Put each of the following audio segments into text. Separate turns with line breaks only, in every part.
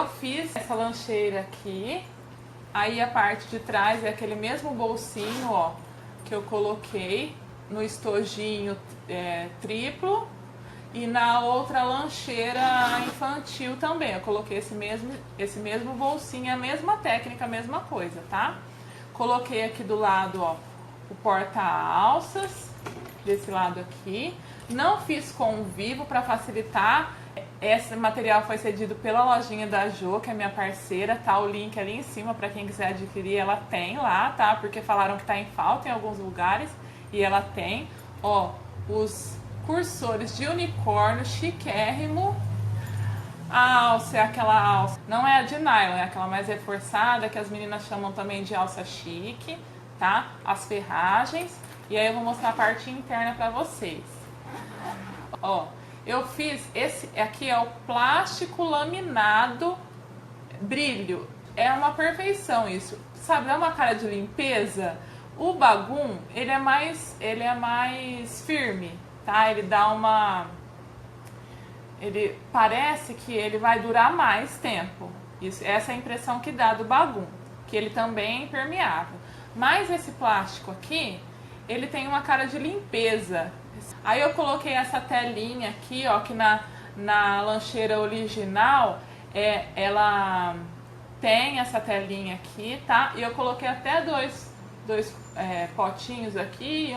eu fiz essa lancheira aqui, aí a parte de trás é aquele mesmo bolsinho, ó, que eu coloquei no estojinho triplo, e na outra lancheira infantil também, eu coloquei esse mesmo bolsinho, a mesma técnica, a mesma coisa, tá? Coloquei aqui do lado, ó, o porta-alças, desse lado aqui. Não fiz com vivo para facilitar. Esse material foi cedido pela lojinha da Jo, que é minha parceira, tá? O link ali em cima para quem quiser adquirir, ela tem lá, tá? Porque falaram que tá em falta em alguns lugares e ela tem. Ó, os cursores de unicórnio, chiquérrimo. A alça é aquela alça, não é a de nylon, é aquela mais reforçada, que as meninas chamam também de alça chique, tá? As ferragens. E aí eu vou mostrar a parte interna pra vocês. Ó, eu fiz esse aqui, é o plástico laminado brilho. É uma perfeição isso. Sabe, dá uma cara de limpeza. O bagum, ele é mais firme, tá? Ele dá uma... Ele parece que ele vai durar mais tempo. Essa é a impressão que dá do bagum, que ele também é impermeável. Mas esse plástico aqui, ele tem uma cara de limpeza. Aí eu coloquei essa telinha aqui, ó, que na lancheira original, ela tem essa telinha aqui, tá? E eu coloquei até dois potinhos aqui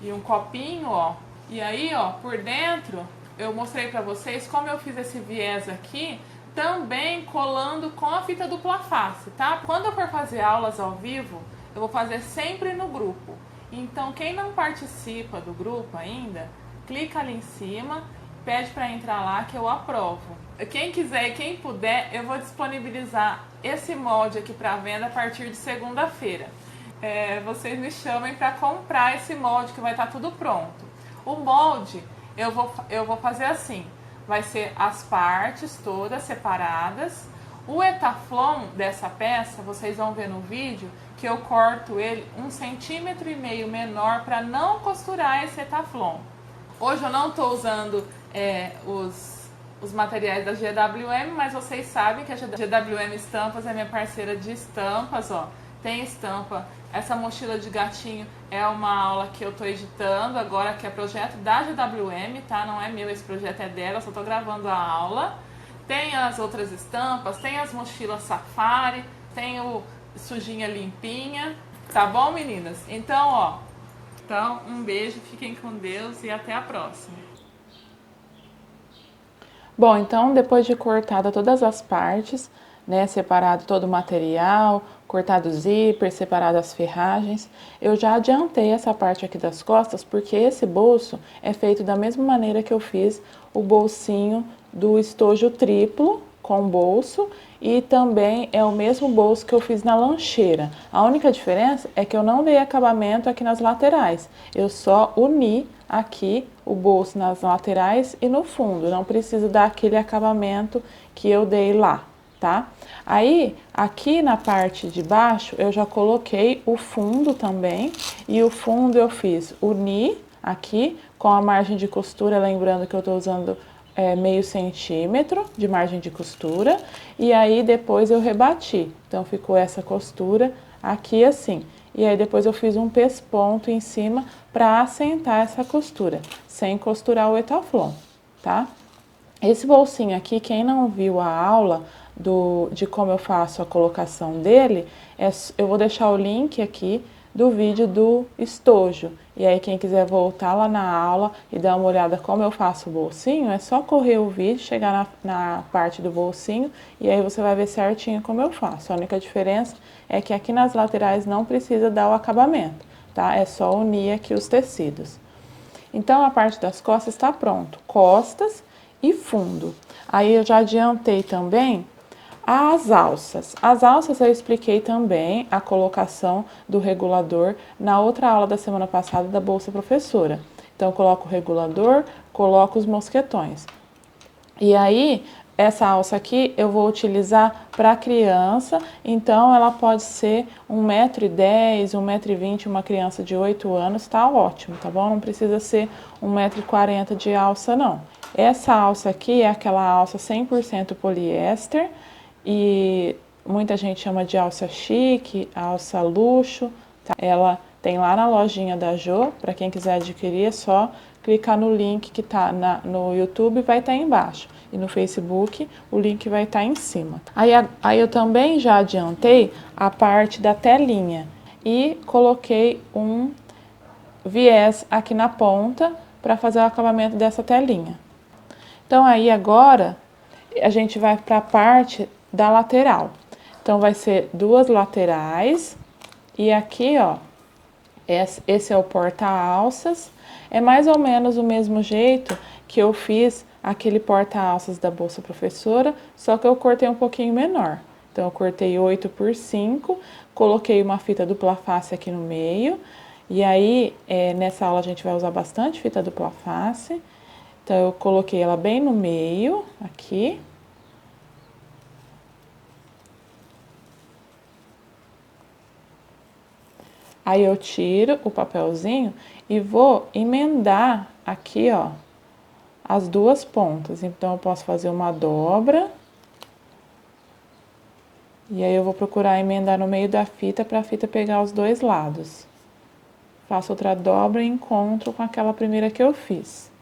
e um copinho, ó. E aí, ó, por dentro, eu mostrei pra vocês como eu fiz esse viés aqui, também colando com a fita dupla face, tá? Quando eu for fazer aulas ao vivo, eu vou fazer sempre no grupo. Então, quem não participa do grupo ainda, clica ali em cima, pede para entrar lá que eu aprovo. Quem quiser e quem puder, eu vou disponibilizar esse molde aqui para venda a partir de segunda-feira. Vocês me chamem para comprar esse molde que vai estar tudo pronto. O molde, eu vou fazer assim, vai ser as partes todas separadas. O etaflon dessa peça, vocês vão ver no vídeo que eu corto ele 1,5 centímetro menor para não costurar esse etaflon. Hoje eu não estou usando os materiais da GWM, mas vocês sabem que a GWM Estampas é minha parceira de estampas, ó. Tem estampa. Essa mochila de gatinho é uma aula que eu estou editando agora, que é projeto da GWM, tá? Não é meu, esse projeto é dela, eu só estou gravando a aula. Tem as outras estampas, tem as mochilas safari, tem o sujinha limpinha, tá bom, meninas? Então, ó, um beijo, fiquem com Deus e até a próxima. Bom, então depois de cortada todas as partes, né, separado todo o material, cortado o zíper, separado as ferragens, eu já adiantei essa parte aqui das costas, porque esse bolso é feito da mesma maneira que eu fiz o bolsinho do estojo triplo com bolso, e também é o mesmo bolso que eu fiz na lancheira. A única diferença é que eu não dei acabamento aqui nas laterais, eu só uni aqui o bolso nas laterais e no fundo, não preciso dar aquele acabamento que eu dei lá, tá? Aí, aqui na parte de baixo, eu já coloquei o fundo também, e o fundo eu fiz uni aqui com a margem de costura, lembrando que eu tô usando meio centímetro de margem de costura, e aí depois eu rebati, então ficou essa costura aqui assim, e aí depois eu fiz um pesponto em cima para assentar essa costura, sem costurar o etaflon, tá? Esse bolsinho aqui, quem não viu a aula de como eu faço a colocação dele, eu vou deixar o link aqui do vídeo do estojo. E aí quem quiser voltar lá na aula e dar uma olhada como eu faço o bolsinho, é só correr o vídeo, chegar na parte do bolsinho e aí você vai ver certinho como eu faço. A única diferença é que aqui nas laterais não precisa dar o acabamento, tá? É só unir aqui os tecidos. Então a parte das costas está pronto, costas e fundo. Aí eu já adiantei também as alças. As alças eu expliquei também a colocação do regulador na outra aula da semana passada da Bolsa Professora. Então, eu coloco o regulador, coloco os mosquetões. E aí, essa alça aqui eu vou utilizar para criança, então ela pode ser 1,10 m, 1,20 m, uma criança de 8 anos, tá ótimo, tá bom? Não precisa ser 1,40 m de alça, não. Essa alça aqui é aquela alça 100% poliéster e muita gente chama de alça chique, alça luxo, tá? Ela tem lá na lojinha da Jo, para quem quiser adquirir é só clicar no link que tá no YouTube, vai estar embaixo. E no Facebook o link vai estar em cima. Aí eu também já adiantei a parte da telinha e coloquei um viés aqui na ponta para fazer o acabamento dessa telinha. Então aí agora a gente vai para a parte da lateral. Então vai ser duas laterais e aqui, ó, esse é o porta-alças. É mais ou menos o mesmo jeito que eu fiz aquele porta-alças da bolsa professora, só que eu cortei um pouquinho menor. Então eu cortei 8 por 5, coloquei uma fita dupla face aqui no meio. E aí, nessa aula a gente vai usar bastante fita dupla face. Então eu coloquei ela bem no meio, aqui. Aí eu tiro o papelzinho e vou emendar aqui, ó, as duas pontas. Então eu posso fazer uma dobra. E aí eu vou procurar emendar no meio da fita para a fita pegar os dois lados. Faço outra dobra e encontro com aquela primeira que eu fiz.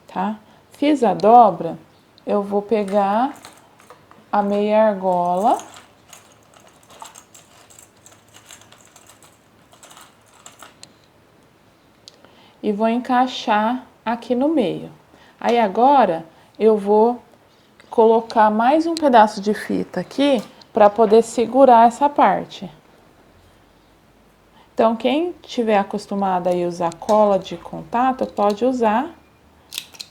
Tá? Fiz a dobra, eu vou pegar a meia argola e vou encaixar aqui no meio. Aí agora eu vou colocar mais um pedaço de fita aqui para poder segurar essa parte. Então, quem tiver acostumado a usar cola de contato, pode usar.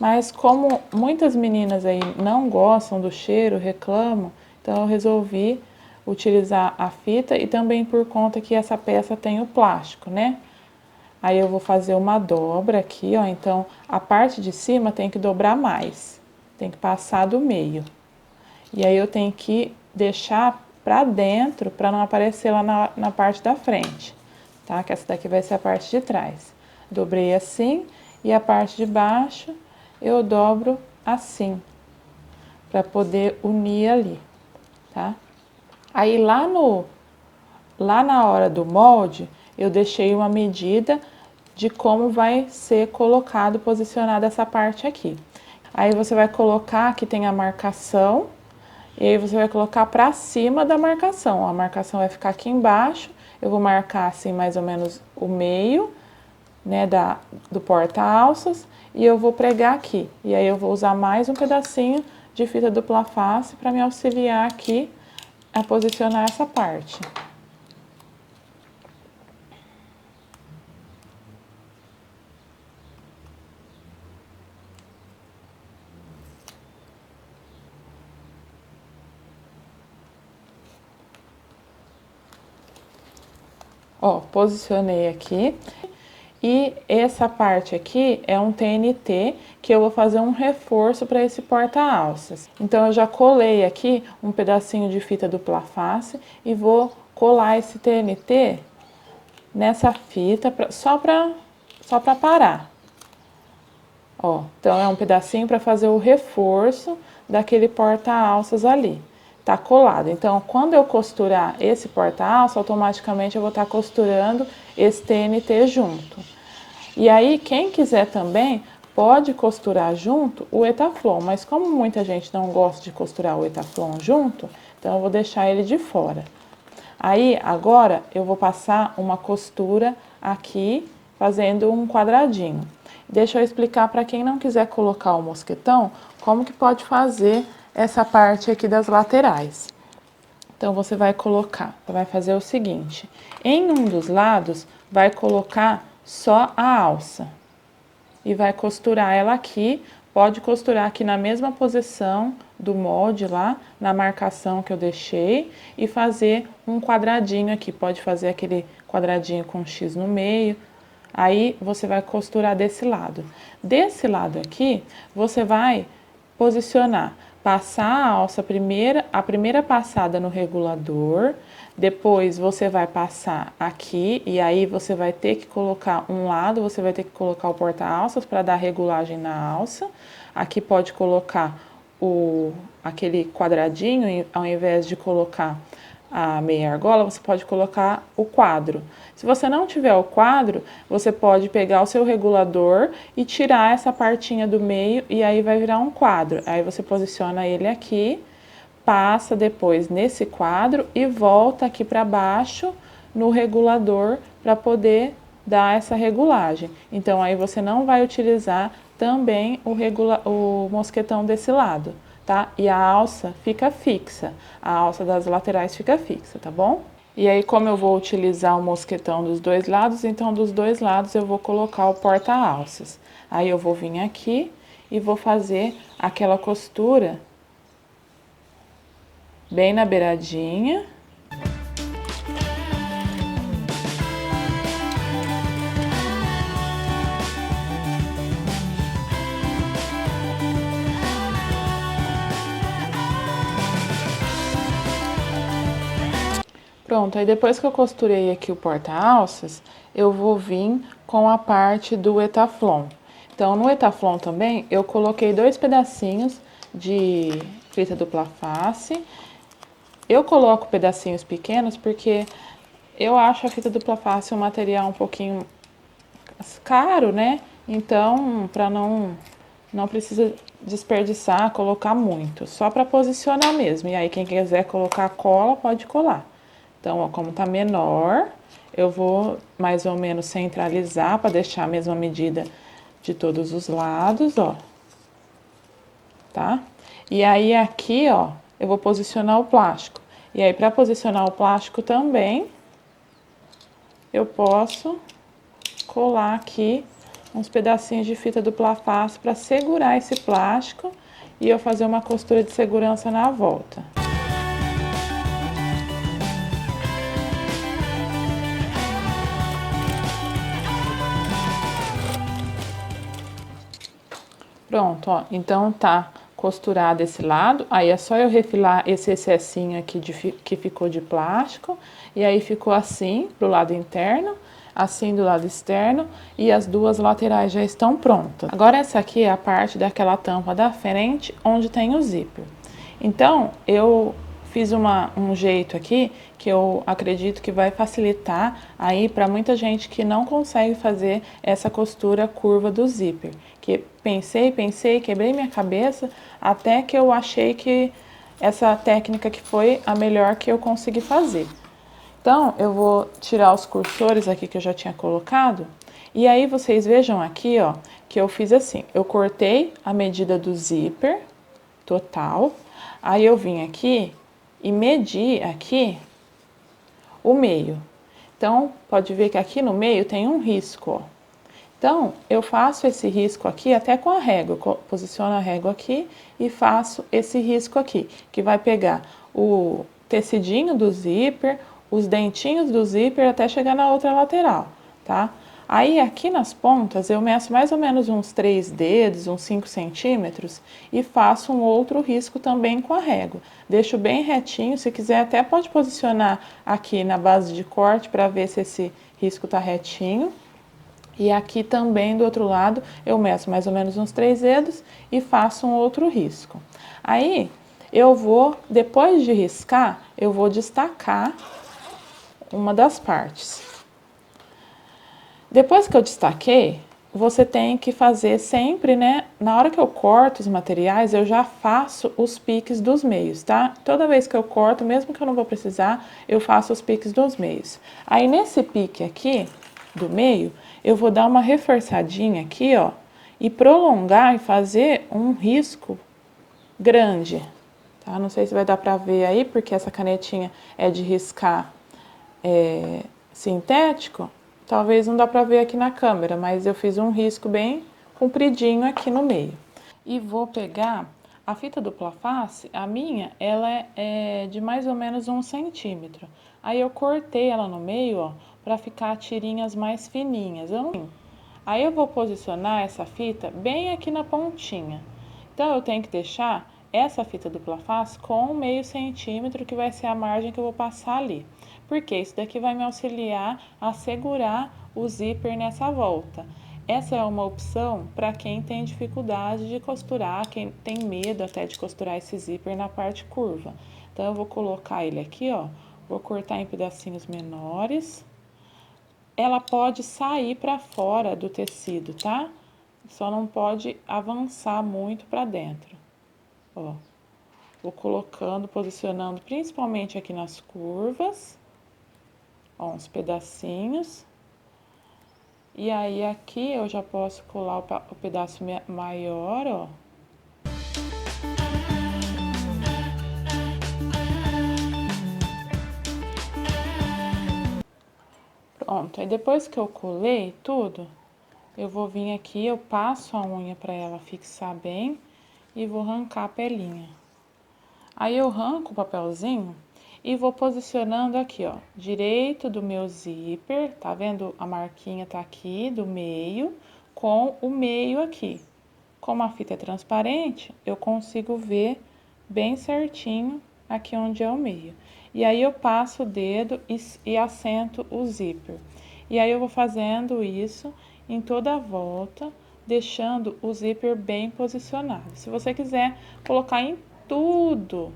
Mas como muitas meninas aí não gostam do cheiro, reclamam, então eu resolvi utilizar a fita e também por conta que essa peça tem o plástico, né? Aí eu vou fazer uma dobra aqui, ó, então a parte de cima tem que dobrar mais, tem que passar do meio. E aí eu tenho que deixar pra dentro para não aparecer lá na parte da frente, tá? Que essa daqui vai ser a parte de trás. Dobrei assim e a parte de baixo eu dobro assim, para poder unir ali, tá? Aí lá na hora do molde, eu deixei uma medida de como vai ser colocado, posicionada essa parte aqui. Aí você vai colocar, aqui tem a marcação, e aí você vai colocar para cima da marcação. A marcação vai ficar aqui embaixo, eu vou marcar assim mais ou menos o meio, né, do porta-alças, e eu vou pregar aqui. E aí eu vou usar mais um pedacinho de fita dupla face para me auxiliar aqui a posicionar essa parte. Ó, posicionei aqui. E essa parte aqui é um TNT que eu vou fazer um reforço para esse porta-alças. Então eu já colei aqui um pedacinho de fita dupla face e vou colar esse TNT nessa fita só para parar. Ó, então é um pedacinho para fazer o reforço daquele porta-alças ali. Tá colado. Então, quando eu costurar esse porta-alça, automaticamente eu vou estar costurando esse TNT junto. E aí, quem quiser também, pode costurar junto o Etaflon, mas como muita gente não gosta de costurar o Etaflon junto, então eu vou deixar ele de fora. Aí, agora, eu vou passar uma costura aqui, fazendo um quadradinho. Deixa eu explicar para quem não quiser colocar o mosquetão, como que pode fazer essa parte aqui das laterais. Então, você vai fazer o seguinte, em um dos lados, vai colocar só a alça e vai costurar ela aqui, pode costurar aqui na mesma posição do molde lá, na marcação que eu deixei e fazer um quadradinho aqui, pode fazer aquele quadradinho com X no meio, aí você vai costurar desse lado. Desse lado aqui, você vai posicionar, passar a alça a primeira passada no regulador, Depois você vai passar aqui e aí você vai ter que colocar um lado, você vai ter que colocar o porta-alças para dar regulagem na alça. Aqui pode colocar aquele quadradinho, ao invés de colocar a meia argola, você pode colocar o quadro. Se você não tiver o quadro, você pode pegar o seu regulador e tirar essa partinha do meio e aí vai virar um quadro. Aí você posiciona ele aqui, passa depois nesse quadro e volta aqui para baixo no regulador para poder dar essa regulagem. Então aí você não vai utilizar também o mosquetão desse lado, tá? E a alça fica fixa, a alça das laterais fica fixa, tá bom? E aí, como eu vou utilizar o mosquetão dos dois lados, então dos dois lados eu vou colocar o porta-alças. Aí eu vou vir aqui e vou fazer aquela costura bem na beiradinha. Pronto, aí depois que eu costurei aqui o porta-alças, eu vou vir com a parte do etaflon. Então, no etaflon também, eu coloquei 2 pedacinhos de fita dupla face. Eu coloco pedacinhos pequenos porque eu acho a fita dupla face um material um pouquinho caro, né? Então, para não precisa desperdiçar, colocar muito, só para posicionar mesmo. E aí, quem quiser colocar cola, pode colar. Então, ó, como tá menor, eu vou mais ou menos centralizar para deixar a mesma medida de todos os lados, ó. Tá? E aí aqui, ó, eu vou posicionar o plástico. E aí para posicionar o plástico também, eu posso colar aqui uns pedacinhos de fita dupla face para segurar esse plástico e eu fazer uma costura de segurança na volta. Pronto, ó, então tá costurado esse lado, aí é só eu refilar esse excessinho aqui que ficou de plástico, e aí ficou assim pro lado interno, assim do lado externo, e as duas laterais já estão prontas. Agora essa aqui é a parte daquela tampa da frente, onde tem o zíper. Então, eu fiz um jeito aqui que eu acredito que vai facilitar aí para muita gente que não consegue fazer essa costura curva do zíper. Que pensei, quebrei minha cabeça até que eu achei que essa técnica que foi a melhor que eu consegui fazer. Então, eu vou tirar os cursores aqui que eu já tinha colocado. E aí, vocês vejam aqui, ó, que eu fiz assim. Eu cortei a medida do zíper total. Aí, eu vim aqui e medi aqui o meio. Então, pode ver que aqui no meio tem um risco, ó. Então, eu faço esse risco aqui até com a régua. Eu posiciono a régua aqui e faço esse risco aqui, que vai pegar o tecidinho do zíper, os dentinhos do zíper até chegar na outra lateral, tá? Aí, aqui nas pontas, eu meço mais ou menos uns 3 dedos, uns 5 centímetros, e faço um outro risco também com a régua. Deixo bem retinho, se quiser até pode posicionar aqui na base de corte para ver se esse risco tá retinho. E aqui também, do outro lado, eu meço mais ou menos uns 3 dedos e faço um outro risco. Aí, eu vou, depois de riscar, eu vou destacar uma das partes. Depois que eu destaquei, você tem que fazer sempre, né? Na hora que eu corto os materiais, eu já faço os piques dos meios, tá? Toda vez que eu corto, mesmo que eu não vou precisar, eu faço os piques dos meios. Aí, nesse pique aqui, do meio, eu vou dar uma reforçadinha aqui, ó, e prolongar e fazer um risco grande, tá? Não sei se vai dar pra ver aí, porque essa canetinha é de riscar sintético, talvez não dá pra ver aqui na câmera, mas eu fiz um risco bem compridinho aqui no meio. E vou pegar a fita dupla face, a minha, ela é de mais ou menos 1 centímetro. Aí eu cortei ela no meio, ó, para ficar tirinhas mais fininhas. Aí eu vou posicionar essa fita bem aqui na pontinha. Então eu tenho que deixar essa fita dupla face com meio centímetro, que vai ser a margem que eu vou passar ali. porque isso daqui vai me auxiliar a segurar o zíper nessa volta. Essa é uma opção para quem tem dificuldade de costurar, quem tem medo até de costurar esse zíper na parte curva. Então, eu vou colocar ele aqui, ó, vou cortar em pedacinhos menores. Ela pode sair para fora do tecido, tá? Só não pode avançar muito para dentro. Ó, vou colocando, posicionando principalmente aqui nas curvas. Ó, uns pedacinhos. E aí, aqui eu já posso colar o pedaço maior, ó. Pronto, aí depois que eu colei tudo, eu vou vir aqui, eu passo a unha para ela fixar bem e vou arrancar a pelinha. Aí eu arranco o papelzinho e vou posicionando aqui, ó, direito do meu zíper, tá vendo? A marquinha tá aqui do meio, com o meio aqui. Como a fita é transparente, eu consigo ver bem certinho aqui onde é o meio. E aí eu passo o dedo e assento o zíper. E aí eu vou fazendo isso em toda a volta, deixando o zíper bem posicionado. Se você quiser colocar em tudo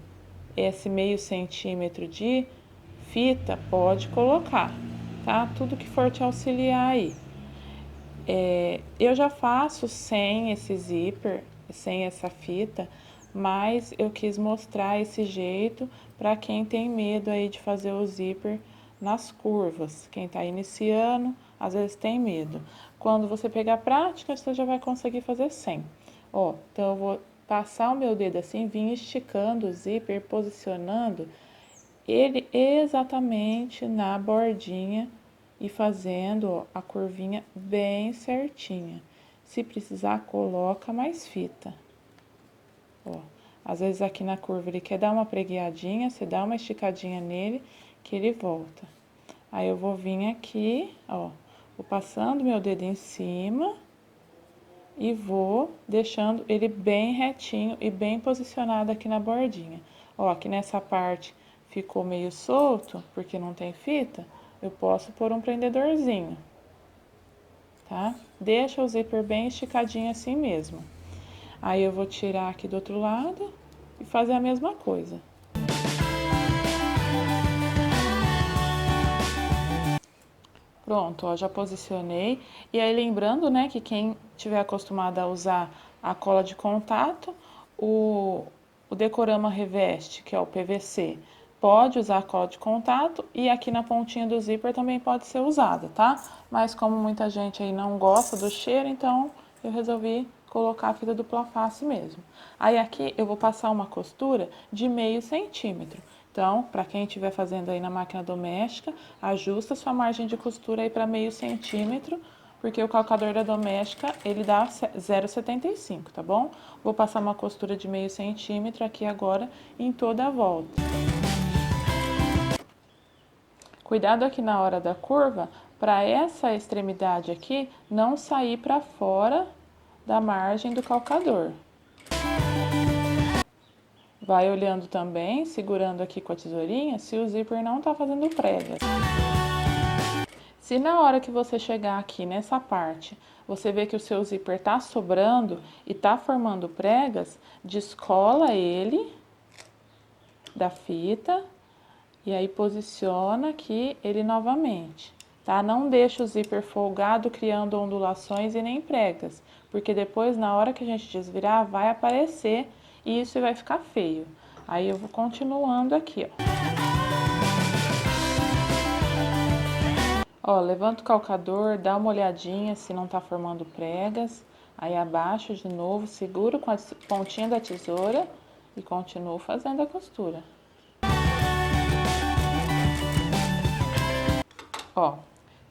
esse meio centímetro de fita, pode colocar, tá? Tudo que for te auxiliar aí. Eu já faço sem esse zíper, sem essa fita, mas eu quis mostrar esse jeito para quem tem medo aí de fazer o zíper nas curvas. Quem tá iniciando, às vezes tem medo. Quando você pegar a prática, você já vai conseguir fazer sem. Ó, então eu vou passar o meu dedo assim, vir esticando o zíper, posicionando ele exatamente na bordinha e fazendo, ó, a curvinha bem certinha. Se precisar, coloca mais fita. Ó, às vezes aqui na curva ele quer dar uma preguiadinha, você dá uma esticadinha nele que ele volta. Aí eu vou vir aqui, ó, vou passando meu dedo em cima e vou deixando ele bem retinho e bem posicionado aqui na bordinha. Ó, aqui nessa parte ficou meio solto, porque não tem fita, eu posso pôr um prendedorzinho, tá? Deixa o zíper bem esticadinho assim mesmo. Aí eu vou tirar aqui do outro lado e fazer a mesma coisa. Pronto, ó, já posicionei. E aí lembrando, né, que quem tiver acostumado a usar a cola de contato, o Decorama Reveste, que é o PVC, pode usar a cola de contato e aqui na pontinha do zíper também pode ser usada, tá? Mas como muita gente aí não gosta do cheiro, então eu resolvi colocar a fita dupla face mesmo. Aí aqui eu vou passar uma costura de meio centímetro. Então, para quem estiver fazendo aí na máquina doméstica, ajusta sua margem de costura aí para meio centímetro, porque o calcador da doméstica, ele dá 0,75, tá bom? Vou passar uma costura de meio centímetro aqui agora em toda a volta. Cuidado aqui na hora da curva, para essa extremidade aqui não sair para fora da margem do calcador. Vai olhando também, segurando aqui com a tesourinha, se o zíper não tá fazendo pregas. Se na hora que você chegar aqui nessa parte, você vê que o seu zíper tá sobrando e tá formando pregas, descola ele da fita e aí posiciona aqui ele novamente, tá? Não deixa o zíper folgado criando ondulações e nem pregas, porque depois na hora que a gente desvirar vai aparecer e isso vai ficar feio. Aí eu vou continuando aqui, ó. Ó, levanta o calcador, dá uma olhadinha se não tá formando pregas. Aí abaixo de novo, seguro com a pontinha da tesoura e continuo fazendo a costura. Ó,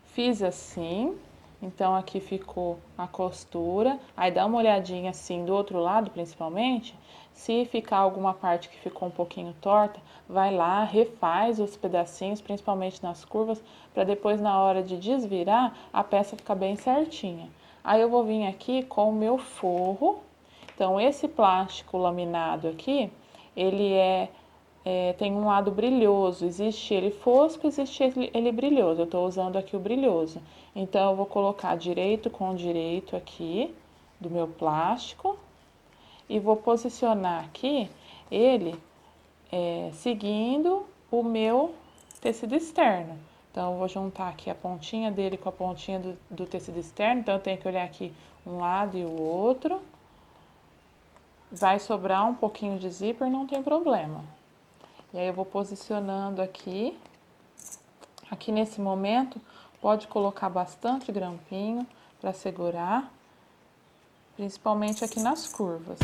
fiz assim, então aqui ficou a costura. Aí dá uma olhadinha assim do outro lado, principalmente. Se ficar alguma parte que ficou um pouquinho torta, vai lá, refaz os pedacinhos, principalmente nas curvas, para depois na hora de desvirar, a peça ficar bem certinha. Aí eu vou vir aqui com o meu forro. Então esse plástico laminado aqui, ele é tem um lado brilhoso, existe ele fosco, existe ele brilhoso. Eu tô usando aqui o brilhoso. Então, eu vou colocar direito com direito aqui do meu plástico e vou posicionar aqui ele seguindo o meu tecido externo. Então, eu vou juntar aqui a pontinha dele com a pontinha do tecido externo. Então, eu tenho que olhar aqui um lado e o outro. Vai sobrar um pouquinho de zíper, não tem problema. E aí, eu vou posicionando aqui. Aqui nesse momento, pode colocar bastante grampinho para segurar, principalmente aqui nas curvas.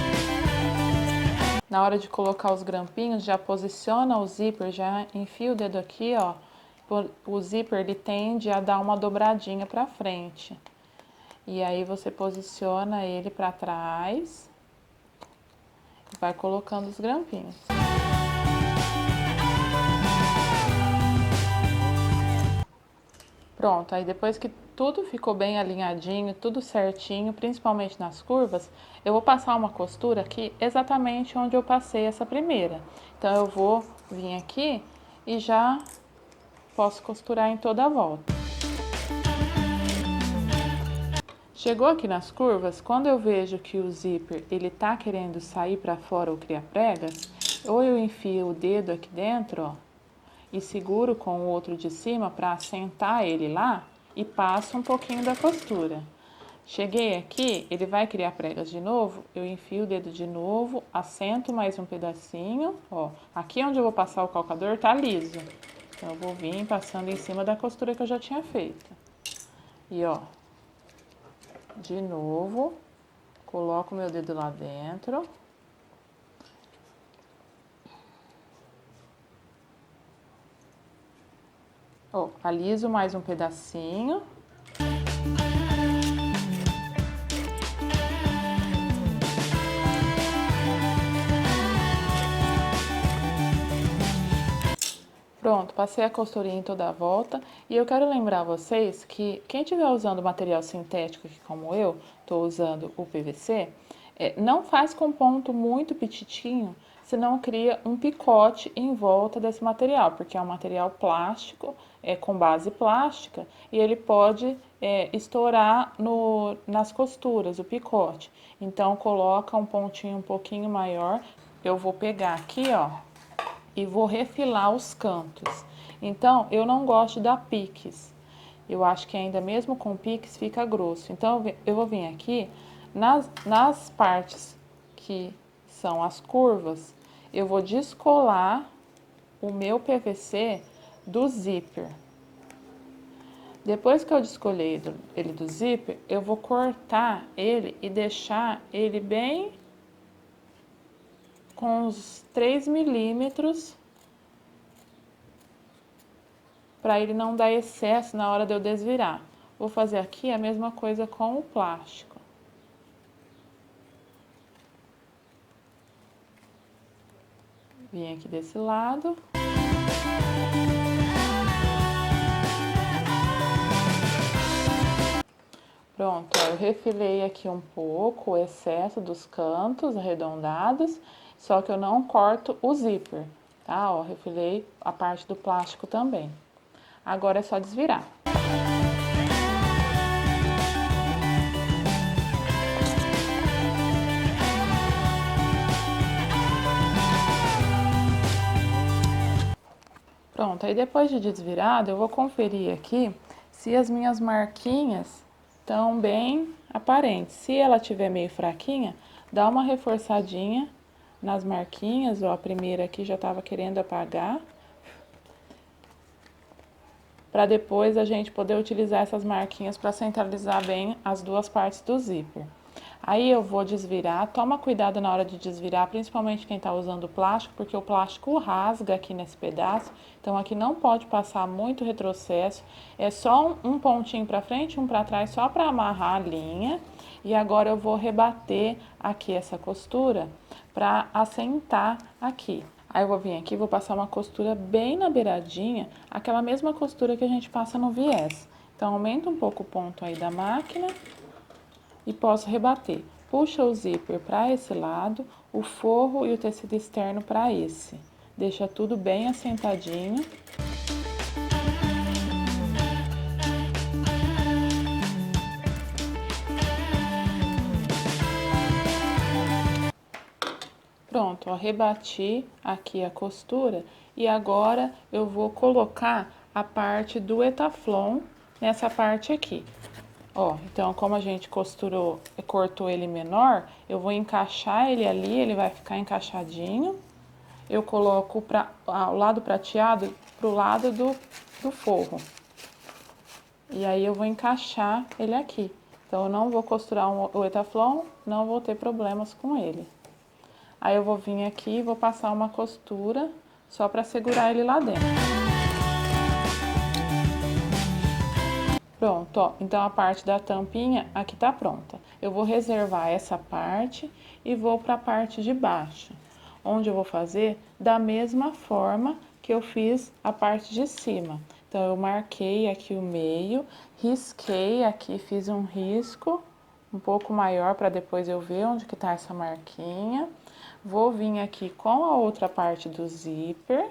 Na hora de colocar os grampinhos, já posiciona o zíper, já enfia o dedo aqui, ó. O zíper, ele tende a dar uma dobradinha para frente. E aí, você posiciona ele para trás e vai colocando os grampinhos. Pronto, aí depois que tudo ficou bem alinhadinho, tudo certinho, principalmente nas curvas, eu vou passar uma costura aqui exatamente onde eu passei essa primeira. Então, eu vou vir aqui e já posso costurar em toda a volta. Chegou aqui nas curvas, quando eu vejo que o zíper ele tá querendo sair para fora ou criar pregas, ou eu enfio o dedo aqui dentro, ó, e seguro com o outro de cima para assentar ele lá e passo um pouquinho da costura. Cheguei aqui, ele vai criar pregas de novo, eu enfio o dedo de novo, assento mais um pedacinho, ó. Aqui onde eu vou passar o calcador tá liso, então eu vou vir passando em cima da costura que eu já tinha feito. E ó, de novo, coloco meu dedo lá dentro. Ó, aliso mais um pedacinho. Pronto, passei a costurinha em toda a volta e eu quero lembrar vocês que quem estiver usando material sintético, como eu estou usando o PVC, não faz com ponto muito petitinho, senão cria um picote em volta desse material, porque é um material plástico, com base plástica, e ele pode estourar nas costuras, o picote. Então, coloca um pontinho um pouquinho maior. Eu vou pegar aqui, ó, e vou refilar os cantos. Então, eu não gosto da piques. Eu acho que ainda mesmo com piques fica grosso. Então, eu vou vir aqui, nas partes que são as curvas, eu vou descolar o meu PVC do zíper. Depois que eu descolei ele do zíper, eu vou cortar ele e deixar ele bem com uns 3 milímetros, para ele não dar excesso na hora de eu desvirar. Vou fazer aqui a mesma coisa com o plástico. Vim aqui desse lado. Pronto, ó, eu refilei aqui um pouco o excesso dos cantos arredondados, só que eu não corto o zíper, tá? Ó, refilei a parte do plástico também. Agora é só desvirar. Pronto, aí depois de desvirado, eu vou conferir aqui se as minhas marquinhas estão bem aparentes. Se ela tiver meio fraquinha, dá uma reforçadinha nas marquinhas, ó, a primeira aqui já estava querendo apagar, para depois a gente poder utilizar essas marquinhas para centralizar bem as duas partes do zíper. Aí eu vou desvirar, toma cuidado na hora de desvirar, principalmente quem está usando plástico, porque o plástico rasga aqui nesse pedaço, então aqui não pode passar muito retrocesso, é só um pontinho para frente, um para trás, só para amarrar a linha. E agora eu vou rebater aqui essa costura para assentar aqui. Aí eu vou vir aqui e vou passar uma costura bem na beiradinha, aquela mesma costura que a gente passa no viés. Então, aumenta um pouco o ponto aí da máquina e posso rebater. Puxa o zíper para esse lado, o forro e o tecido externo para esse. deixa tudo bem assentadinho. Pronto, ó, rebati aqui a costura e agora eu vou colocar a parte do etaflon nessa parte aqui. Ó, então como a gente costurou, cortou ele menor, eu vou encaixar ele ali, ele vai ficar encaixadinho. Eu coloco o lado prateado pro lado do forro. E aí eu vou encaixar ele aqui. Então eu não vou costurar o etaflon, não vou ter problemas com ele. Aí eu vou vir aqui e vou passar uma costura só para segurar ele lá dentro. Pronto, ó, então a parte da tampinha aqui tá pronta. Eu vou reservar essa parte e vou para a parte de baixo, onde eu vou fazer da mesma forma que eu fiz a parte de cima. Então eu marquei aqui o meio, risquei aqui, fiz um risco um pouco maior para depois eu ver onde que tá essa marquinha. Vou vir aqui com a outra parte do zíper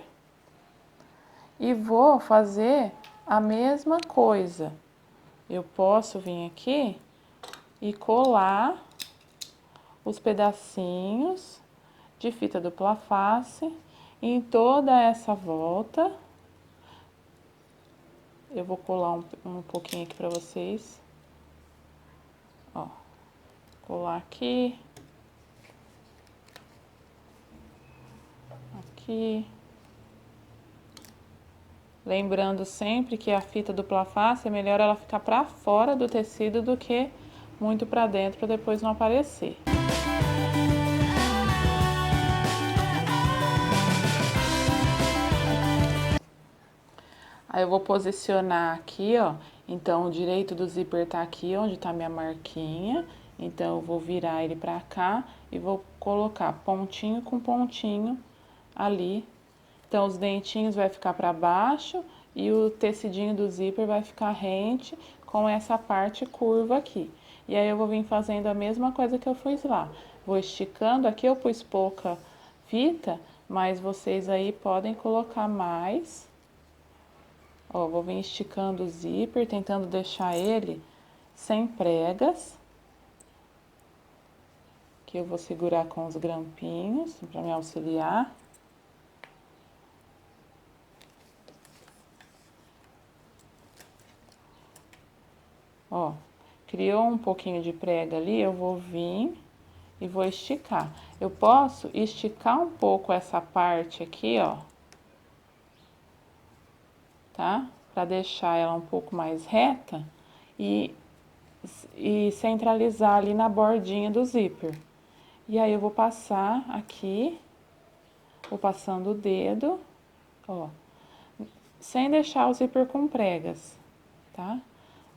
e vou fazer a mesma coisa. Eu posso vir aqui e colar os pedacinhos de fita dupla face em toda essa volta. Eu vou colar um pouquinho aqui para vocês. Ó, colar aqui. Aqui. Lembrando sempre que a fita dupla face é melhor ela ficar para fora do tecido do que muito para dentro, para depois não aparecer. Aí eu vou posicionar aqui, ó. Então o direito do zíper tá aqui onde tá minha marquinha. Então eu vou virar ele para cá e vou colocar pontinho com pontinho ali. Então os dentinhos vai ficar para baixo e o tecidinho do zíper vai ficar rente com essa parte curva aqui. E aí eu vou vir fazendo a mesma coisa que eu fiz lá. Vou esticando, aqui eu pus pouca fita, mas vocês aí podem colocar mais. Ó, vou vir esticando o zíper, tentando deixar ele sem pregas. Aqui eu vou segurar com os grampinhos para me auxiliar. Ó, criou um pouquinho de prega ali, eu vou vir e vou esticar. Eu posso esticar um pouco essa parte aqui, ó, tá? Pra deixar ela um pouco mais reta e centralizar ali na bordinha do zíper. E aí eu vou passar aqui, vou passando o dedo, ó, sem deixar o zíper com pregas, tá?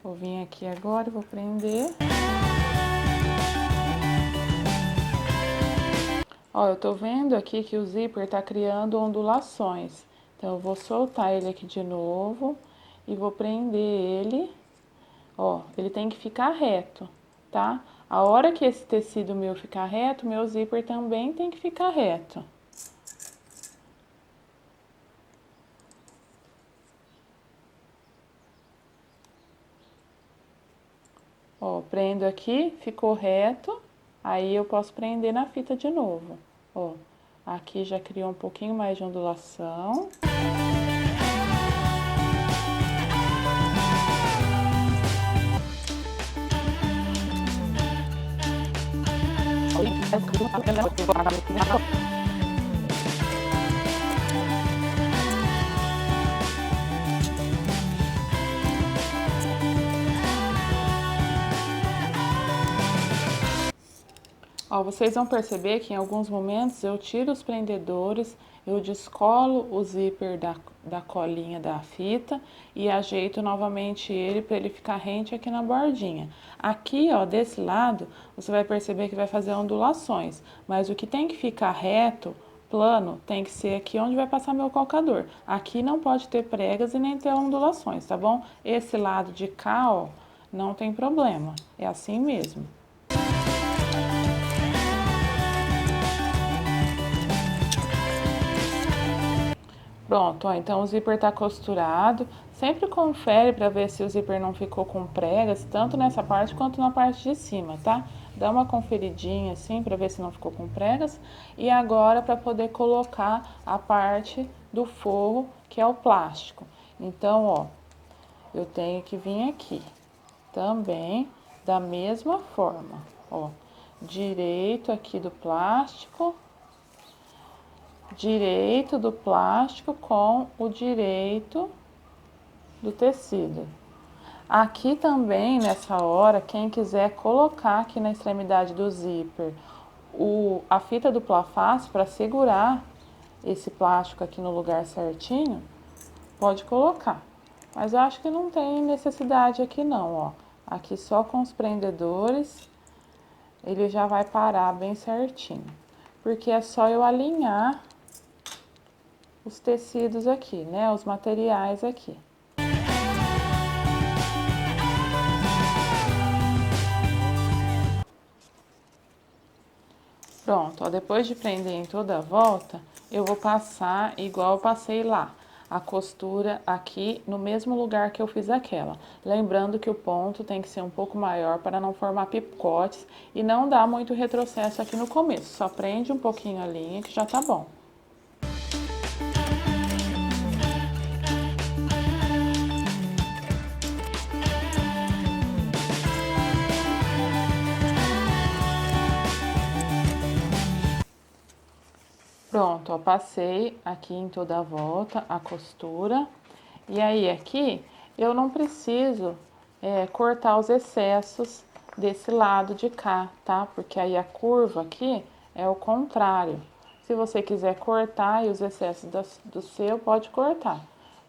Vou vir aqui agora e vou prender. Ó, eu tô vendo aqui que o zíper tá criando ondulações. Então, eu vou soltar ele aqui de novo e vou prender ele. Ó, ele tem que ficar reto, tá? A hora que esse tecido meu ficar reto, meu zíper também tem que ficar reto. Ó, prendo aqui, ficou reto, aí eu posso prender na fita de novo. Ó, aqui já criou um pouquinho mais de ondulação. Ó, vocês vão perceber que em alguns momentos eu tiro os prendedores, eu descolo o zíper da colinha da fita e ajeito novamente ele para ele ficar rente aqui na bordinha. Aqui, ó, desse lado, você vai perceber que vai fazer ondulações, mas o que tem que ficar reto, plano, tem que ser aqui onde vai passar meu calcador. Aqui não pode ter pregas e nem ter ondulações, tá bom? Esse lado de cá, ó, não tem problema, é assim mesmo. Pronto, ó, então o zíper tá costurado. Sempre confere para ver se o zíper não ficou com pregas, tanto nessa parte quanto na parte de cima, tá? Dá uma conferidinha assim para ver se não ficou com pregas. E agora para poder colocar a parte do forro, que é o plástico. Então, ó, eu tenho que vir aqui também da mesma forma, ó, direito aqui do plástico, direito do plástico com o direito do tecido. Aqui também, nessa hora, quem quiser colocar aqui na extremidade do zíper a fita dupla face para segurar esse plástico aqui no lugar certinho, pode colocar. Mas eu acho que não tem necessidade aqui não, ó. Aqui só com os prendedores, ele já vai parar bem certinho. Porque é só eu alinhar os tecidos aqui, né? Os materiais aqui. Pronto, ó, depois de prender em toda a volta, eu vou passar igual eu passei lá, a costura aqui no mesmo lugar que eu fiz aquela. Lembrando que o ponto tem que ser um pouco maior para não formar picotes e não dar muito retrocesso aqui no começo. Só prende um pouquinho a linha que já tá bom. Pronto, ó, passei aqui em toda a volta a costura. E aí aqui eu não preciso cortar os excessos desse lado de cá, tá? Porque aí a curva aqui é o contrário. Se você quiser cortar e os excessos do seu, pode cortar.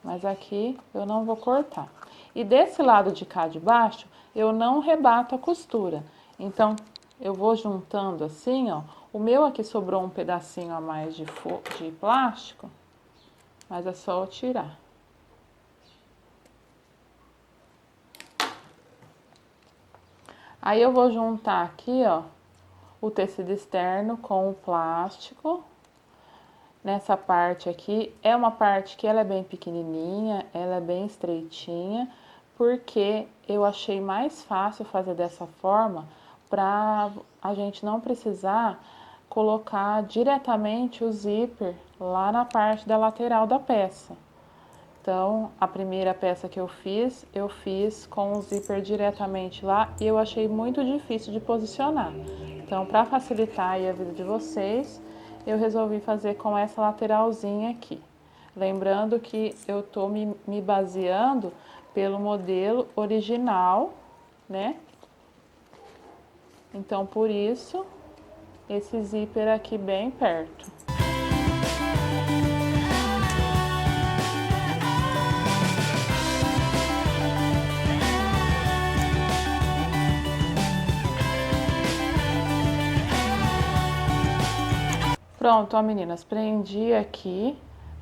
Mas aqui eu não vou cortar. E desse lado de cá de baixo, eu não rebato a costura. Então, eu vou juntando assim, ó. O meu aqui sobrou um pedacinho a mais de plástico, mas é só eu tirar. Aí eu vou juntar aqui, ó, o tecido externo com o plástico. Nessa parte aqui, é uma parte que ela é bem pequenininha, ela é bem estreitinha, porque eu achei mais fácil fazer dessa forma para a gente não precisar colocar diretamente o zíper lá na parte da lateral da peça. Então, a primeira peça que eu fiz com o zíper diretamente lá e eu achei muito difícil de posicionar. Então, para facilitar aí a vida de vocês, eu resolvi fazer com essa lateralzinha aqui. Lembrando que eu tô me baseando pelo modelo original, né? Então, por isso, esse zíper aqui bem perto. Pronto, ó meninas, prendi aqui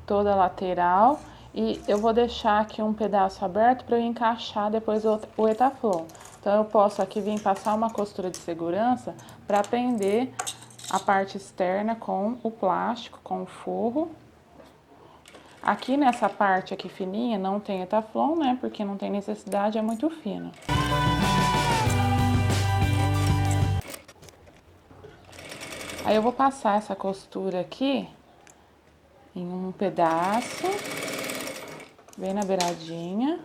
toda a lateral e eu vou deixar aqui um pedaço aberto para eu encaixar depois o etaflon. Então, eu posso aqui vir passar uma costura de segurança para prender a parte externa com o plástico, com o forro. Aqui nessa parte aqui fininha não tem etaflon, né? Porque não tem necessidade, é muito fino. Aí eu vou passar essa costura aqui em um pedaço, bem na beiradinha.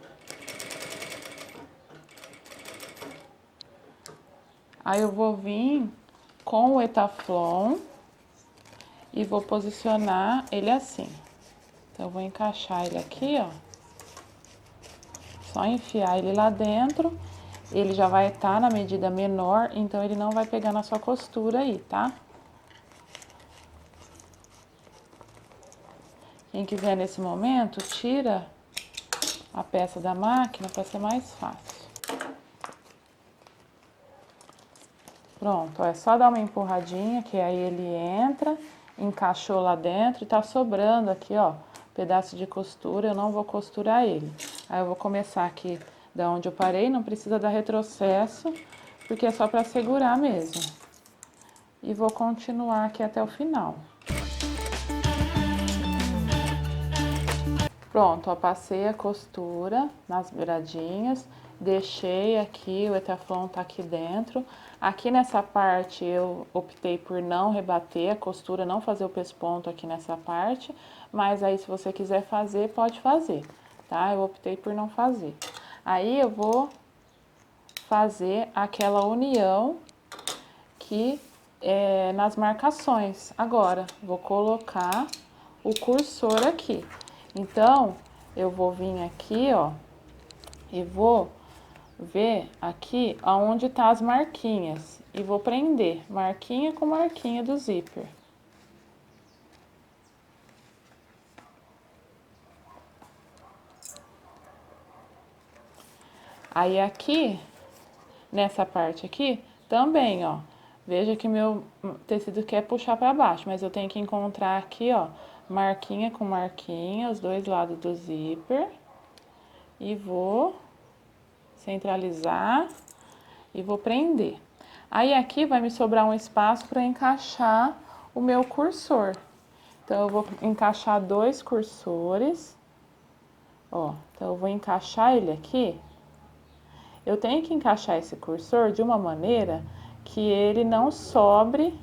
Aí eu vou vir com o etaflon e vou posicionar ele assim. Então, eu vou encaixar ele aqui, ó. Só enfiar ele lá dentro. Ele já vai estar na medida menor, então ele não vai pegar na sua costura aí, tá? Quem quiser nesse momento, tira a peça da máquina para ser mais fácil. Pronto, ó, é só dar uma empurradinha que aí ele entra, encaixou lá dentro e tá sobrando aqui, ó, pedaço de costura, eu não vou costurar ele. Aí eu vou começar aqui da onde eu parei, não precisa dar retrocesso, porque é só para segurar mesmo. E vou continuar aqui até o final. Pronto, ó, passei a costura nas beiradinhas, deixei aqui, o Etaflon tá aqui dentro. Aqui nessa parte eu optei por não rebater a costura, não fazer o pesponto aqui nessa parte, mas aí se você quiser fazer, pode fazer, tá? Eu optei por não fazer. Aí eu vou fazer aquela união que é nas marcações. Agora, vou colocar o cursor aqui. Então, eu vou vir aqui, ó, e vou ver aqui aonde tá as marquinhas e vou prender marquinha com marquinha do zíper. Aí aqui, nessa parte aqui, também, ó, veja que meu tecido quer puxar para baixo, mas eu tenho que encontrar aqui, ó, marquinha com marquinha, os dois lados do zíper. E vou centralizar e vou prender. Aí aqui vai me sobrar um espaço para encaixar o meu cursor. Então, eu vou encaixar 2 cursores. Ó, então eu vou encaixar ele aqui. Eu tenho que encaixar esse cursor de uma maneira que ele não sobre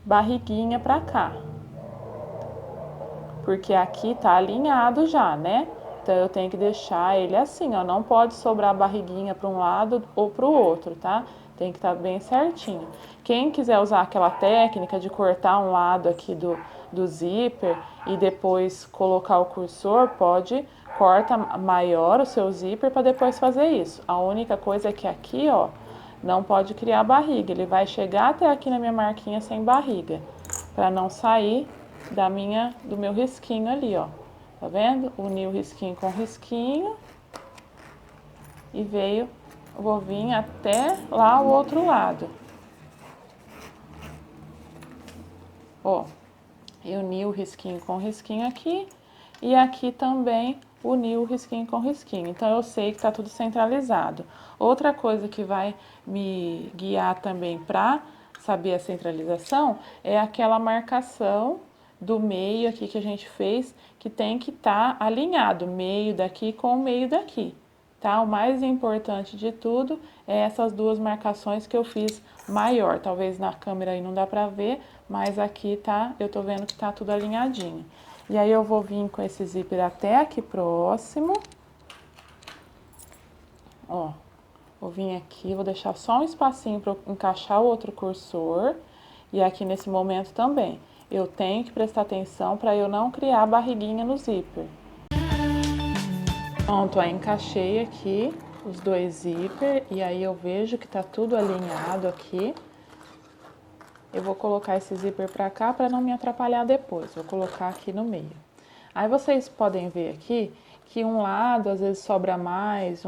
barriguinha para cá. Porque aqui tá alinhado já, né? Então, eu tenho que deixar ele assim, ó. Não pode sobrar barriguinha para um lado ou para o outro, tá? Tem que estar bem certinho. Quem quiser usar aquela técnica de cortar um lado aqui do zíper e depois colocar o cursor, pode, corta maior o seu zíper para depois fazer isso. A única coisa é que aqui, ó, não pode criar barriga. Ele vai chegar até aqui na minha marquinha sem barriga, para não sair do meu risquinho ali, ó. Tá vendo? Uni o risquinho com risquinho e vou vir até lá o outro lado. Ó, eu uni o risquinho com risquinho aqui e aqui também uni o risquinho com risquinho. Então, eu sei que tá tudo centralizado. Outra coisa que vai me guiar também para saber a centralização é aquela marcação do meio aqui que a gente fez, que tem que estar alinhado, meio daqui com o meio daqui, tá? O mais importante de tudo é essas duas marcações que eu fiz maior. Talvez na câmera aí não dá pra ver, mas aqui tá, eu tô vendo que tá tudo alinhadinho. E aí eu vou vir com esse zíper até aqui próximo. Ó, vou vir aqui, vou deixar só um espacinho para encaixar o outro cursor. E aqui nesse momento também, eu tenho que prestar atenção para eu não criar barriguinha no zíper. Pronto, aí encaixei aqui os 2 zíper e aí eu vejo que tá tudo alinhado aqui. Eu vou colocar esse zíper pra cá para não me atrapalhar depois. Vou colocar aqui no meio. Aí vocês podem ver aqui que um lado às vezes sobra mais,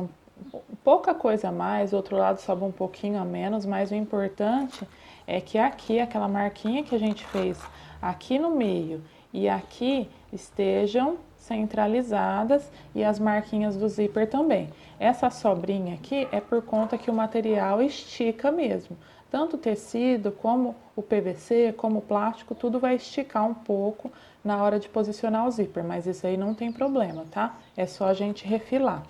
pouca coisa a mais, o outro lado sobra um pouquinho a menos, mas o importante é que aqui, aquela marquinha que a gente fez aqui no meio e aqui estejam centralizadas e as marquinhas do zíper também. Essa sobrinha aqui é por conta que o material estica mesmo. Tanto o tecido, como o PVC, como o plástico, tudo vai esticar um pouco na hora de posicionar o zíper, mas isso aí não tem problema, tá? É só a gente refilar.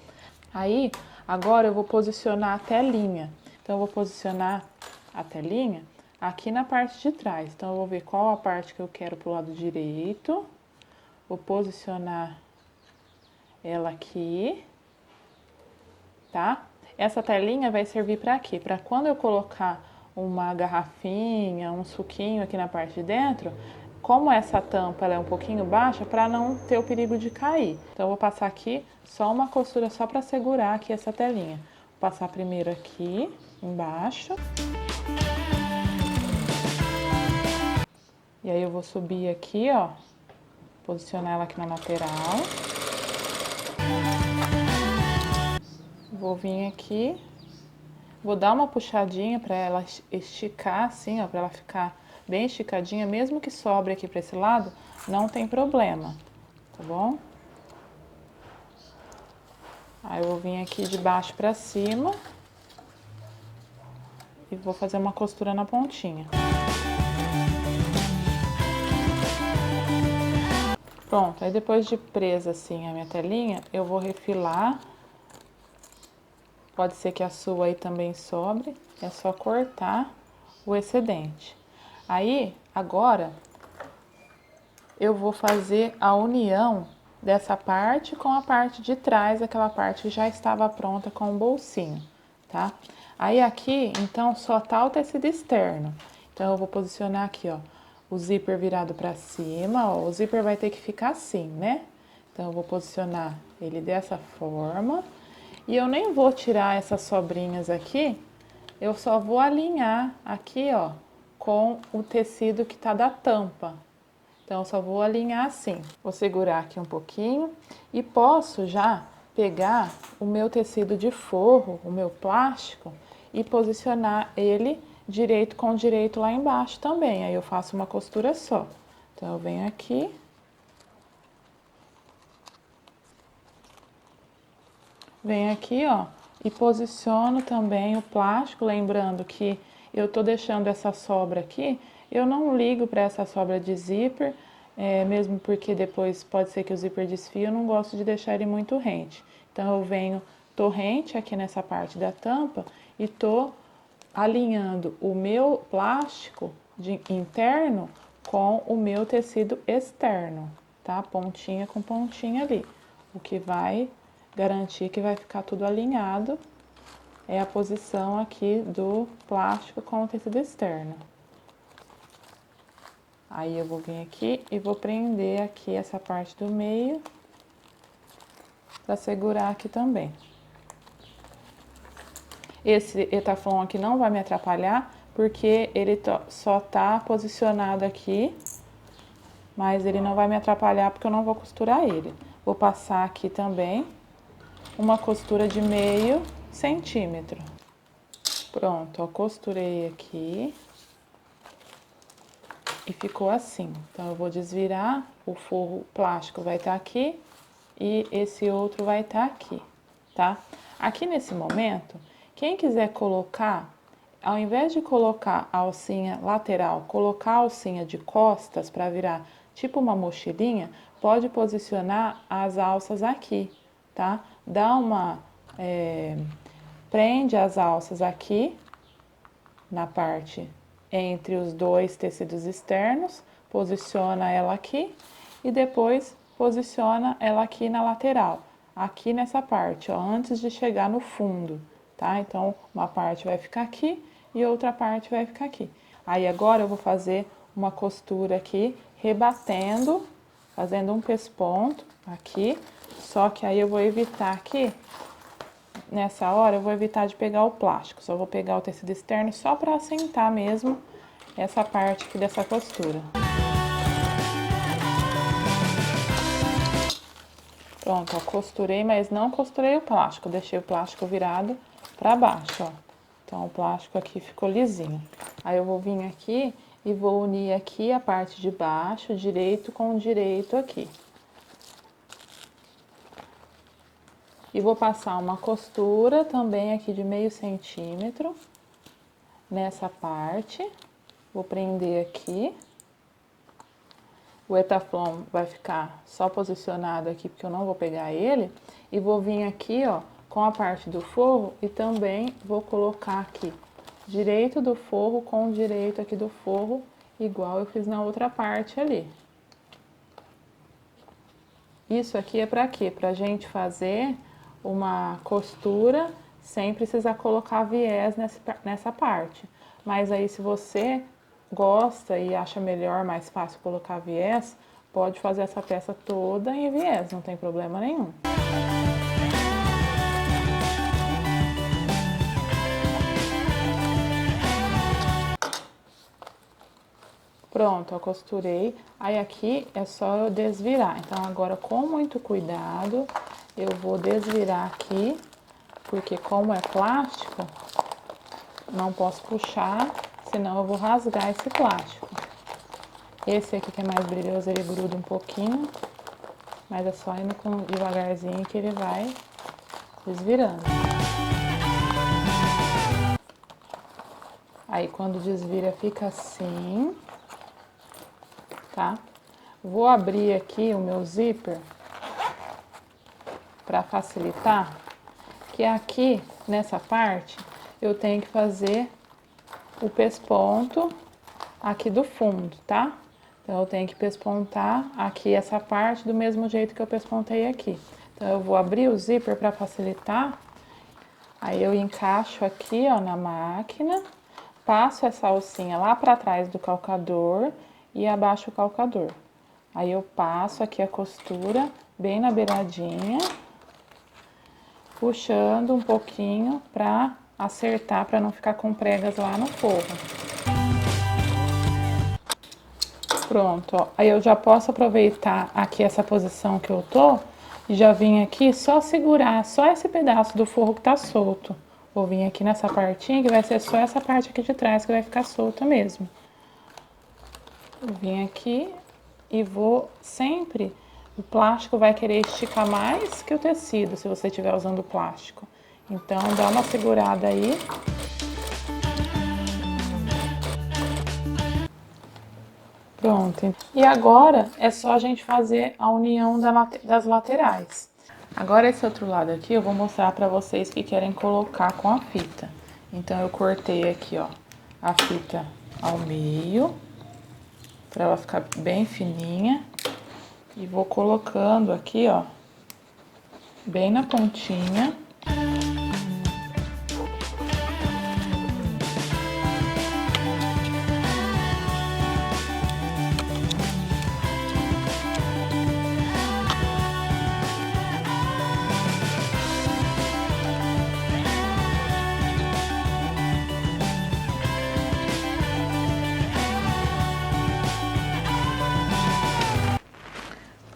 Aí, agora eu vou posicionar a telinha. Então, eu vou posicionar a telinha aqui na parte de trás. Então, eu vou ver qual a parte que eu quero pro lado direito. Vou posicionar ela aqui, tá? Essa telinha vai servir para quê? Para quando eu colocar uma garrafinha, um suquinho aqui na parte de dentro, como essa tampa ela é um pouquinho baixa, para não ter o perigo de cair. Então, eu vou passar aqui só uma costura só para segurar aqui essa telinha. Vou passar primeiro aqui embaixo. E aí eu vou subir aqui, ó, posicionar ela aqui na lateral. Vou vir aqui, vou dar uma puxadinha para ela esticar assim, ó, para ela ficar bem esticadinha, mesmo que sobre aqui para esse lado, não tem problema, tá bom? Aí eu vou vir aqui de baixo para cima e vou fazer uma costura na pontinha. Pronto, aí depois de presa assim a minha telinha, eu vou refilar. Pode ser que a sua aí também sobre, é só cortar o excedente. Aí, agora, eu vou fazer a união dessa parte com a parte de trás, aquela parte que já estava pronta com o bolsinho, tá? Aí aqui, então, só tá o tecido externo. Então, eu vou posicionar aqui, ó, o zíper virado pra cima, ó, o zíper vai ter que ficar assim, né? Então, eu vou posicionar ele dessa forma. E eu nem vou tirar essas sobrinhas aqui, eu só vou alinhar aqui, ó, com o tecido que tá da tampa. Então, eu só vou alinhar assim. Vou segurar aqui um pouquinho e posso já pegar o meu tecido de forro, o meu plástico, e posicionar ele direito com direito lá embaixo também. Aí eu faço uma costura só. Então, eu venho aqui. Venho aqui, ó, e posiciono também o plástico, lembrando que eu tô deixando essa sobra aqui, eu não ligo para essa sobra de zíper, mesmo porque depois pode ser que o zíper desfie, eu não gosto de deixar ele muito rente. Então, eu venho torrente aqui nessa parte da tampa e tô alinhando o meu plástico interno com o meu tecido externo, tá? Pontinha com pontinha ali, o que vai garantir que vai ficar tudo alinhado é a posição aqui do plástico com o tecido externo. Aí eu vou vir aqui e vou prender aqui essa parte do meio para segurar aqui também. Esse etaflon aqui não vai me atrapalhar porque ele só tá posicionado aqui, mas ele não vai me atrapalhar porque eu não vou costurar ele. Vou passar aqui também uma costura de meio centímetro. Pronto, ó, costurei aqui e ficou assim. Então, eu vou desvirar, o forro plástico vai estar aqui e esse outro vai estar aqui, tá? Aqui nesse momento, quem quiser colocar, ao invés de colocar a alcinha lateral, colocar a alcinha de costas para virar tipo uma mochilinha, pode posicionar as alças aqui, tá? Dá uma... prende as alças aqui, na parte entre os dois tecidos externos, posiciona ela aqui e depois posiciona ela aqui na lateral, aqui nessa parte, ó, antes de chegar no fundo, tá? Então, uma parte vai ficar aqui e outra parte vai ficar aqui. Aí, agora eu vou fazer uma costura aqui, rebatendo, fazendo um pesponto aqui, só que aí eu vou evitar aqui, nessa hora eu vou evitar de pegar o plástico, só vou pegar o tecido externo só para assentar mesmo essa parte aqui dessa costura. Pronto, ó, costurei, mas não costurei o plástico, deixei o plástico virado para baixo, ó. Então, o plástico aqui ficou lisinho. Aí eu vou vir aqui e vou unir aqui a parte de baixo, direito com direito aqui. E vou passar uma costura também aqui de meio centímetro nessa parte. Vou prender aqui. O etaflon vai ficar só posicionado aqui, porque eu não vou pegar ele. E vou vir aqui, ó, com a parte do forro e também vou colocar aqui direito do forro com direito aqui do forro, igual eu fiz na outra parte ali. Isso aqui é pra quê? Pra gente fazer uma costura sem precisar colocar viés nessa parte. Mas aí, se você gosta e acha melhor, mais fácil colocar viés, pode fazer essa peça toda em viés, não tem problema nenhum. Pronto, eu costurei. Aí aqui é só eu desvirar. Então, agora com muito cuidado, eu vou desvirar aqui, porque como é plástico, não posso puxar, senão eu vou rasgar esse plástico. Esse aqui que é mais brilhoso, ele gruda um pouquinho, mas é só indo devagarzinho que ele vai desvirando. Aí, quando desvira, fica assim, tá? Vou abrir aqui o meu zíper para facilitar, que aqui nessa parte eu tenho que fazer o pesponto aqui do fundo, tá? Então eu tenho que pespontar aqui essa parte do mesmo jeito que eu pespontei aqui. Então eu vou abrir o zíper para facilitar. Aí eu encaixo aqui, ó, na máquina, passo essa alcinha lá para trás do calcador e abaixo o calcador. Aí eu passo aqui a costura bem na beiradinha, puxando um pouquinho para acertar, para não ficar com pregas lá no forro. Pronto, ó. Aí eu já posso aproveitar aqui essa posição que eu tô e já vim aqui só segurar só esse pedaço do forro que tá solto. Vou vir aqui nessa partinha que vai ser só essa parte aqui de trás que vai ficar solta mesmo. Eu vim aqui e vou sempre... O plástico vai querer esticar mais que o tecido, se você estiver usando plástico. Então, dá uma segurada aí. Pronto. E agora é só a gente fazer a união das laterais. Agora esse outro lado aqui eu vou mostrar para vocês que querem colocar com a fita. Então, eu cortei aqui, ó, a fita ao meio, para ela ficar bem fininha. E vou colocando aqui, ó, bem na pontinha.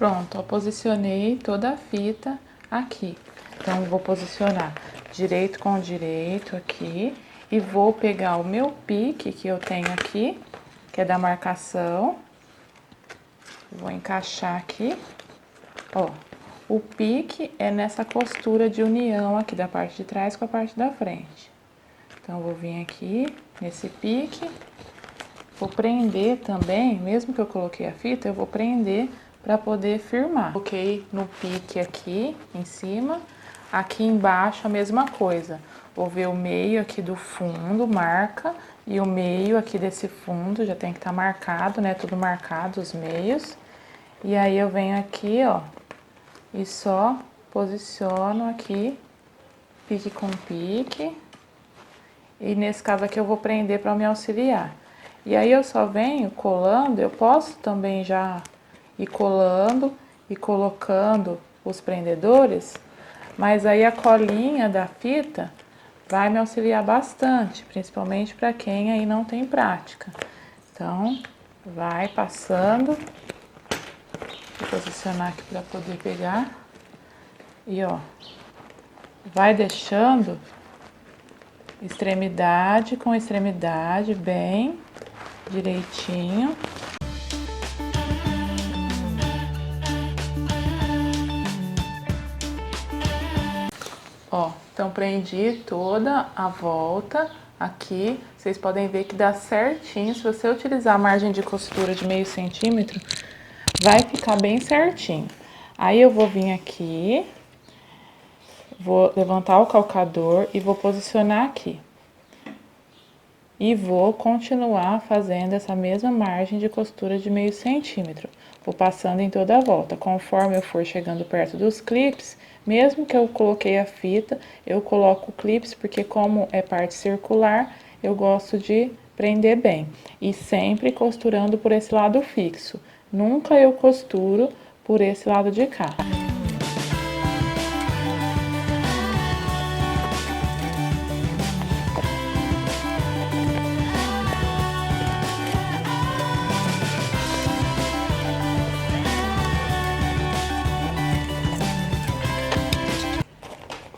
Pronto, ó, posicionei toda a fita aqui. Então, vou posicionar direito com direito aqui e vou pegar o meu pique que eu tenho aqui, que é da marcação. Vou encaixar aqui, ó. O pique é nessa costura de união aqui da parte de trás com a parte da frente. Então, eu vou vir aqui nesse pique, vou prender também, mesmo que eu coloquei a fita, eu vou prender para poder firmar. Coloquei no pique aqui em cima, aqui embaixo a mesma coisa. Vou ver o meio aqui do fundo, marca, e o meio aqui desse fundo já tem que estar marcado, né? Tudo marcado, os meios. E aí eu venho aqui, ó, e só posiciono aqui, pique com pique. E nesse caso aqui eu vou prender para me auxiliar. E aí eu só venho colando, eu posso também já ir colando e colocando os prendedores, mas aí a colinha da fita vai me auxiliar bastante, principalmente para quem aí não tem prática. Então, vai passando, vou posicionar aqui para poder pegar, e ó, vai deixando extremidade com extremidade bem direitinho. Ó, então prendi toda a volta aqui. Vocês podem ver que dá certinho. Se você utilizar a margem de costura de meio centímetro, vai ficar bem certinho. Aí eu vou vir aqui, vou levantar o calcador e vou posicionar aqui. E vou continuar fazendo essa mesma margem de costura de meio centímetro. Vou passando em toda a volta. Conforme eu for chegando perto dos clipes, mesmo que eu coloquei a fita, eu coloco clipes, porque como é parte circular, eu gosto de prender bem. E sempre costurando por esse lado fixo. Nunca eu costuro por esse lado de cá.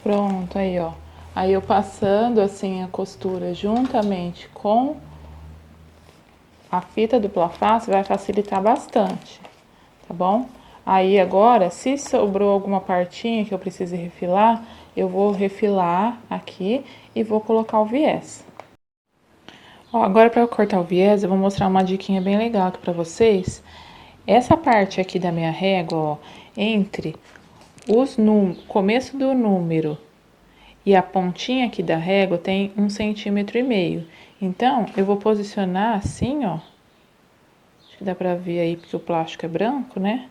Pronto, aí ó, aí eu passando assim a costura juntamente com a fita dupla face vai facilitar bastante, tá bom? Aí agora, se sobrou alguma partinha que eu precise refilar, eu vou refilar aqui e vou colocar o viés. Ó, agora para cortar o viés, eu vou mostrar uma diquinha bem legal aqui pra vocês. Essa parte aqui da minha régua, ó, entre começo do número e a pontinha aqui da régua tem 1,5 cm. Então, eu vou posicionar assim, ó. Acho que dá pra ver aí porque o plástico é branco, né?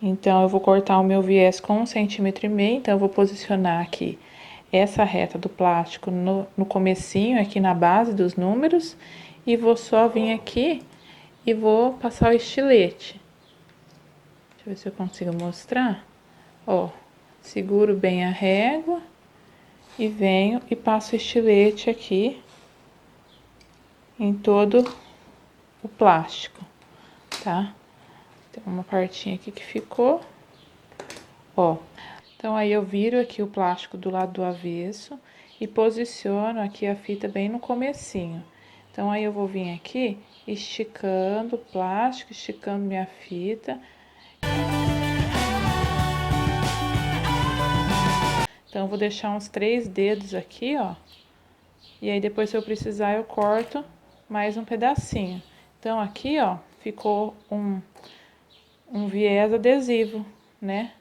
Então, eu vou cortar o meu viés com 1,5 cm. Então, eu vou posicionar aqui essa reta do plástico no comecinho, aqui na base dos números. E vou só vir aqui e vou passar o estilete. Deixa eu ver se eu consigo mostrar. Ó, seguro bem a régua e venho e passo o estilete aqui em todo o plástico, tá? Tem uma partinha aqui que ficou, ó. Então, aí eu viro aqui o plástico do lado do avesso e posiciono aqui a fita bem no comecinho. Então, aí eu vou vir aqui esticando o plástico, esticando minha fita. Então, eu vou deixar uns 3 dedos aqui, ó. E aí, depois, se eu precisar, eu corto mais um pedacinho. Então, aqui, ó, ficou um viés adesivo, né?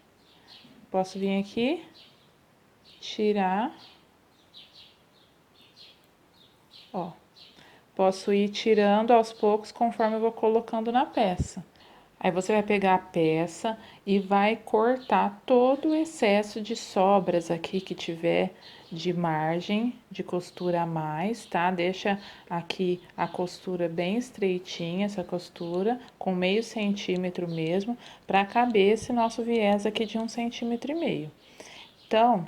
Posso vir aqui, tirar, ó. Posso ir tirando aos poucos conforme eu vou colocando na peça. Aí você vai pegar a peça e vai cortar todo o excesso de sobras aqui que tiver de margem de costura a mais, tá? Deixa aqui a costura bem estreitinha, essa costura, com meio centímetro mesmo, para caber esse nosso viés aqui de 1,5 cm. Então,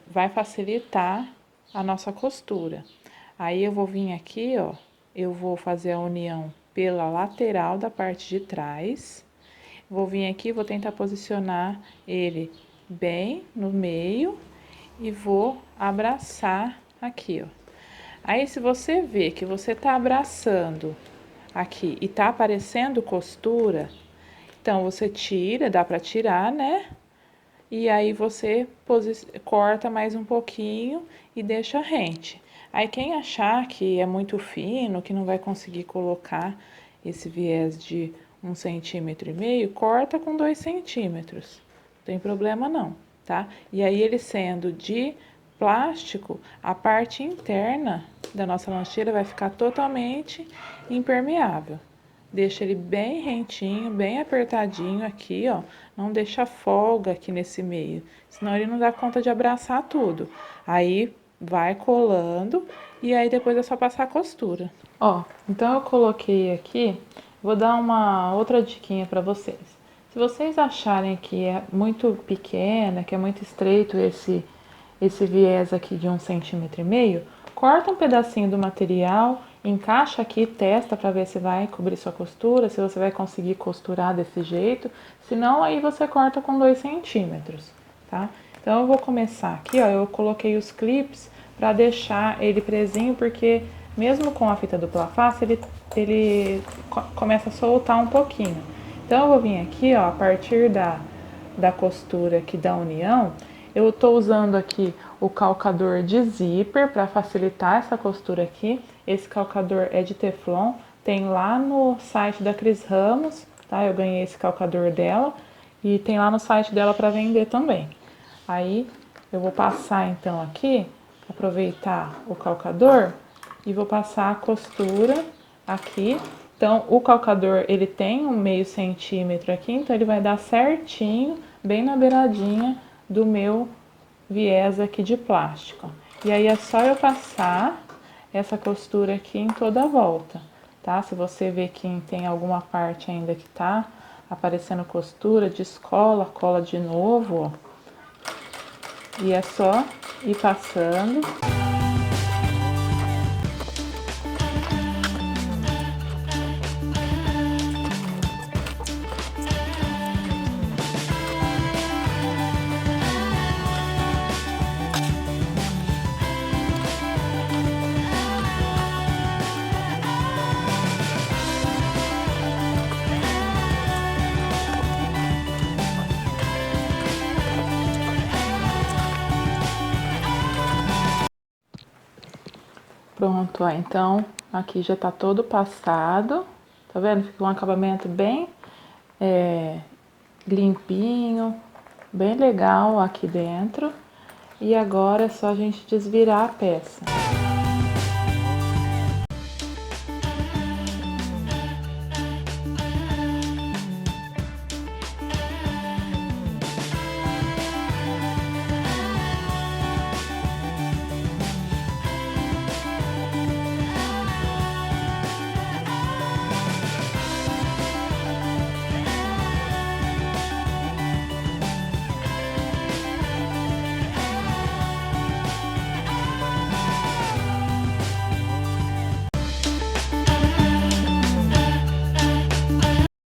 vai facilitar a nossa costura. Aí eu vou vir aqui, ó, eu vou fazer a união pela lateral da parte de trás. Vou vir aqui, vou tentar posicionar ele bem no meio e vou abraçar aqui, ó. Aí, se você vê que você tá abraçando aqui e tá aparecendo costura, então você tira, dá pra tirar, né? E aí você corta mais um pouquinho e deixa rente. Aí quem achar que é muito fino, que não vai conseguir colocar esse viés de 1,5 cm, corta com 2 centímetros. Não tem problema não, tá? E aí ele sendo de plástico, a parte interna da nossa lancheira vai ficar totalmente impermeável. Deixa ele bem rentinho, bem apertadinho aqui, ó. Não deixa folga aqui nesse meio, senão ele não dá conta de abraçar tudo. Aí vai colando e aí depois é só passar a costura. Ó, então eu coloquei aqui, vou dar uma outra diquinha para vocês. Se vocês acharem que é muito pequena, que é muito estreito esse viés aqui de 1,5 cm, corta um pedacinho do material, encaixa aqui, testa para ver se vai cobrir sua costura, se você vai conseguir costurar desse jeito. Se não, aí você corta com 2 centímetros, tá? Então, eu vou começar aqui, ó, eu coloquei os clips para deixar ele presinho, porque mesmo com a fita dupla face, ele começa a soltar um pouquinho. Então, eu vou vir aqui, ó, a partir da costura aqui da união, eu tô usando aqui o calcador de zíper para facilitar essa costura aqui. Esse calcador é de Teflon, tem lá no site da Cris Ramos, tá? Eu ganhei esse calcador dela e tem lá no site dela para vender também. Aí eu vou passar então aqui, aproveitar o calcador e vou passar a costura aqui. Então o calcador ele tem 1/2 centímetro aqui, então ele vai dar certinho, bem na beiradinha do meu viés aqui de plástico. E aí é só eu passar essa costura aqui em toda a volta, tá? Se você vê que tem alguma parte ainda que tá aparecendo costura, descola, cola de novo, ó. E é só ir passando. Pronto, ó, então aqui já tá todo passado, tá vendo? Fica um acabamento bem limpinho, bem legal aqui dentro. E agora é só a gente desvirar a peça.